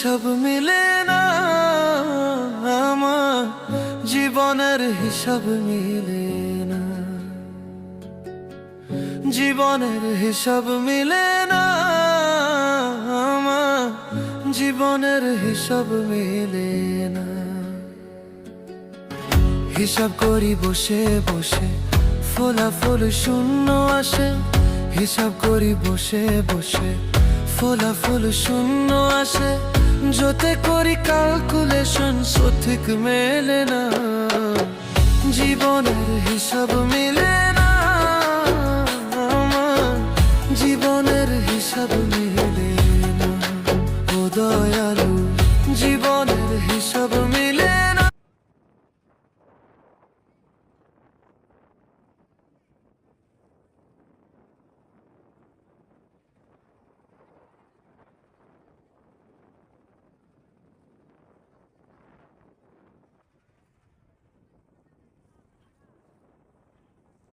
হিসাব মিলে না, আমার জীবনের হিসাব মিলে না, জীবনের হিসাব মিলে না, আমার জীবনের হিসাব মিলে না। হিসাব করি বসে বসে, ফলাফল শূন্য আসে। হিসাব করি বসে বসে, ফলাফল শূন্য আসে। যতে করি ক্যালকুলেশন সঠিক মেলে না, জীবনের হিসাব মিলে না, আমার জীবনের হিসাব মিলে না। ও দয়ালু, জীবনের হিসাব